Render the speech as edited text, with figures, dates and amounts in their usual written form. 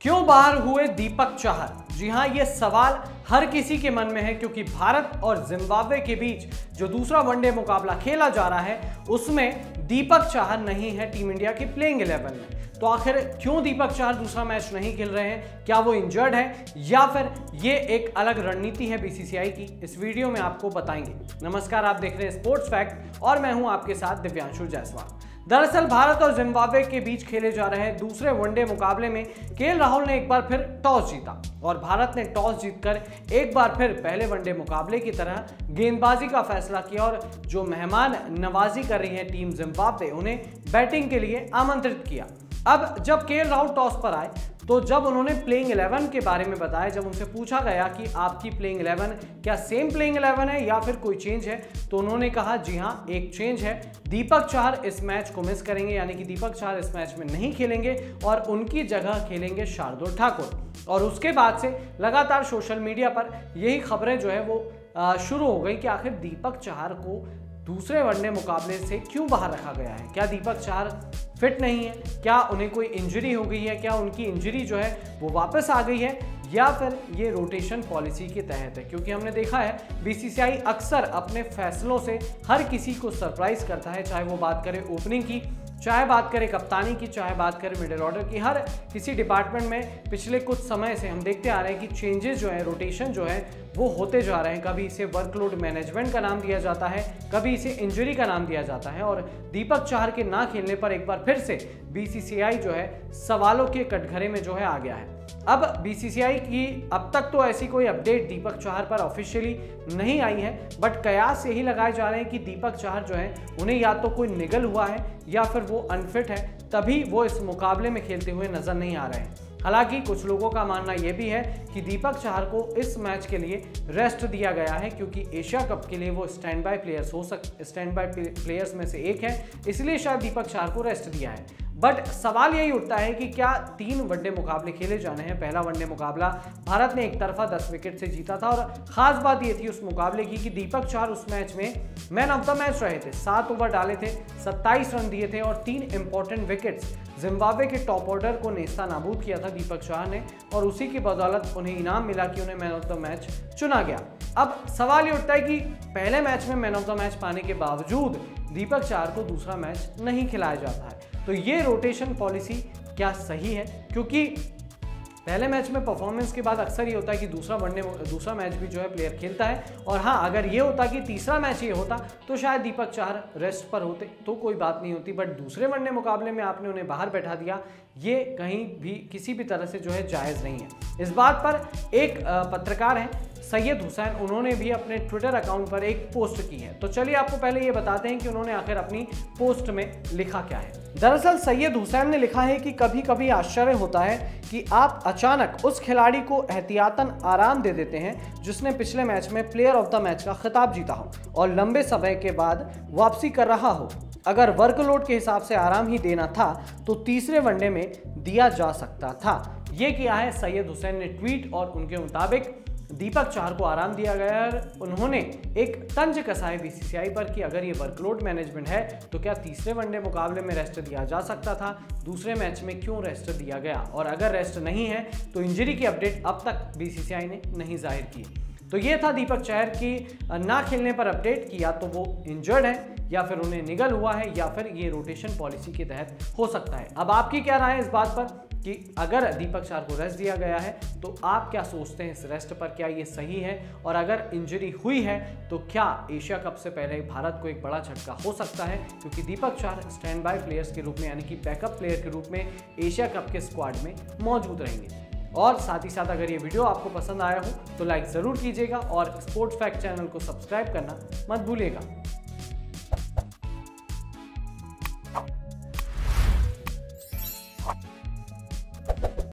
क्यों बाहर हुए दीपक चाहर? जी हां, ये सवाल हर किसी के मन में है क्योंकि भारत और जिम्बाब्वे के बीच जो दूसरा वनडे मुकाबला खेला जा रहा है उसमें दीपक चाहर नहीं है टीम इंडिया की प्लेइंग 11 में। तो आखिर क्यों दीपक चाहर दूसरा मैच नहीं खेल रहे हैं? क्या वो इंजर्ड है या फिर ये एक अलग रणनीति है बीसीसीआई की? इस वीडियो में आपको बताएंगे। नमस्कार, आप देख रहे हैं स्पोर्ट्स फैक्ट और मैं हूं आपके साथ दिव्यांशु जायसवाल। दरअसल भारत और जिम्बाब्वे के बीच खेले जा रहे दूसरे वनडे मुकाबले में केएल राहुल ने एक बार फिर टॉस जीता और भारत ने टॉस जीतकर एक बार फिर पहले वनडे मुकाबले की तरह गेंदबाजी का फैसला किया और जो मेहमान नवाजी कर रही है टीम जिम्बाब्वे, उन्हें बैटिंग के लिए आमंत्रित किया। अब जब केएल राहुल टॉस पर आए तो जब उन्होंने प्लेइंग 11 के बारे में बताया, जब उनसे पूछा गया कि आपकी प्लेइंग 11 क्या सेम प्लेइंग 11 है या फिर कोई चेंज है, तो उन्होंने कहा जी हां, एक चेंज है। दीपक चाहर इस मैच को मिस करेंगे, यानी कि दीपक चाहर इस मैच में नहीं खेलेंगे और उनकी जगह खेलेंगे शार्दुल ठाकुर। और उसके बाद से लगातार सोशल मीडिया पर यही खबरें जो है वो शुरू हो गई कि आखिर दीपक चाहर को दूसरे वनडे मुकाबले से क्यों बाहर रखा गया है। क्या दीपक चाहर फिट नहीं है? क्या उन्हें कोई इंजरी हो गई है? क्या उनकी इंजरी जो है वो वापस आ गई है या फिर ये रोटेशन पॉलिसी के तहत है? क्योंकि हमने देखा है बीसीसीआई अक्सर अपने फैसलों से हर किसी को सरप्राइज करता है, चाहे वो बात करे ओपनिंग की, चाहे बात करें कप्तानी की, चाहे बात करें मिडिल ऑर्डर की। हर किसी डिपार्टमेंट में पिछले कुछ समय से हम देखते आ रहे हैं कि चेंजेस जो है, रोटेशन जो है वो होते जा रहे हैं। कभी इसे वर्कलोड मैनेजमेंट का नाम दिया जाता है, कभी इसे इंजरी का नाम दिया जाता है और दीपक चाहर के ना खेलने पर एक बार फिर से बीसीसीआई जो है सवालों के कटघरे में जो है आ गया है। अब बीसीसीआई की अब तक तो ऐसी कोई अपडेट दीपक चाहर पर ऑफिशियली नहीं आई है, बट कयास यही लगाए जा रहे हैं कि दीपक चाहर जो है उन्हें या तो कोई निगल हुआ है या फिर वो अनफिट है, तभी वो इस मुकाबले में खेलते हुए नजर नहीं आ रहे हैं। हालांकि कुछ लोगों का मानना यह भी है कि दीपक चाहर को इस मैच के लिए रेस्ट दिया गया है क्योंकि एशिया कप के लिए वो स्टैंड बाय प्लेयर्स में से एक है, इसलिए शायद दीपक चाहर को रेस्ट दिया है। बट सवाल यही उठता है कि क्या 3 वनडे मुकाबले खेले जाने हैं। पहला वनडे मुकाबला भारत ने एक तरफा 10 विकेट से जीता था और खास बात ये थी उस मुकाबले की कि दीपक चाहर उस मैच में मैन ऑफ द मैच रहे थे। 7 ओवर डाले थे, 27 रन दिए थे और 3 इंपॉर्टेंट विकेट्स जिम्बाब्वे के टॉप ऑर्डर को नेस्ता नाबूद किया था दीपक चाहर ने और उसी की बदौलत उन्हें इनाम मिला कि उन्हें मैन ऑफ द मैच चुना गया। अब सवाल ये उठता है कि पहले मैच में मैन ऑफ द मैच पाने के बावजूद दीपक चाहर को दूसरा मैच नहीं खिलाया जाता है, तो ये रोटेशन पॉलिसी क्या सही है? क्योंकि पहले मैच में परफॉर्मेंस के बाद अक्सर ये होता है कि दूसरा मैच भी जो है प्लेयर खेलता है। और हाँ, अगर ये होता कि तीसरा मैच ये होता तो शायद दीपक चाहर रेस्ट पर होते तो कोई बात नहीं होती, बट दूसरे वनडे मुकाबले में आपने उन्हें बाहर बैठा दिया, ये कहीं भी किसी भी तरह से जो है जायज़ नहीं है। इस बात पर एक पत्रकार हैं सैयद हुसैन, उन्होंने भी अपने ट्विटर अकाउंट पर एक पोस्ट की है। तो चलिए आपको पहले ये बताते हैं कि उन्होंने आखिर अपनी पोस्ट में लिखा क्या है। दरअसल सैयद हुसैन ने लिखा है कि कभी कभी आश्चर्य होता है कि आप अचानक उस खिलाड़ी को एहतियातन आराम दे देते हैं जिसने पिछले मैच में प्लेयर ऑफ द मैच का खिताब जीता हो और लंबे समय के बाद वापसी कर रहा हो। अगर वर्कलोड के हिसाब से आराम ही देना था तो तीसरे वनडे में दिया जा सकता था। ये किया है सैयद हुसैन ने ट्वीट और उनके मुताबिक दीपक चाहर को आराम दिया गया है। उन्होंने एक तंज कसा है बीसीसीआई पर कि अगर ये वर्कलोड मैनेजमेंट है तो क्या तीसरे वनडे मुकाबले में रेस्ट दिया जा सकता था, दूसरे मैच में क्यों रेस्ट दिया गया, और अगर रेस्ट नहीं है तो इंजरी की अपडेट अब तक बीसीसीआई ने नहीं जाहिर की। तो ये था दीपक चाहर की ना खेलने पर अपडेट कि या तो वो इंजर्ड है या फिर उन्हें निगल हुआ है या फिर ये रोटेशन पॉलिसी के तहत हो सकता है। अब आपकी क्या राय है इस बात पर कि अगर दीपक चाहर को रेस्ट दिया गया है तो आप क्या सोचते हैं इस रेस्ट पर? क्या ये सही है? और अगर इंजरी हुई है तो क्या एशिया कप से पहले भारत को एक बड़ा झटका हो सकता है? क्योंकि Deepak Chahar stand by players के रूप में, यानी कि बैकअप प्लेयर के रूप में एशिया कप के स्क्वाड में मौजूद रहेंगे। और साथ ही साथ अगर ये वीडियो आपको पसंद आया हो तो लाइक ज़रूर कीजिएगा और स्पोर्ट्स फैक्ट चैनल को सब्सक्राइब करना मत भूलिएगा।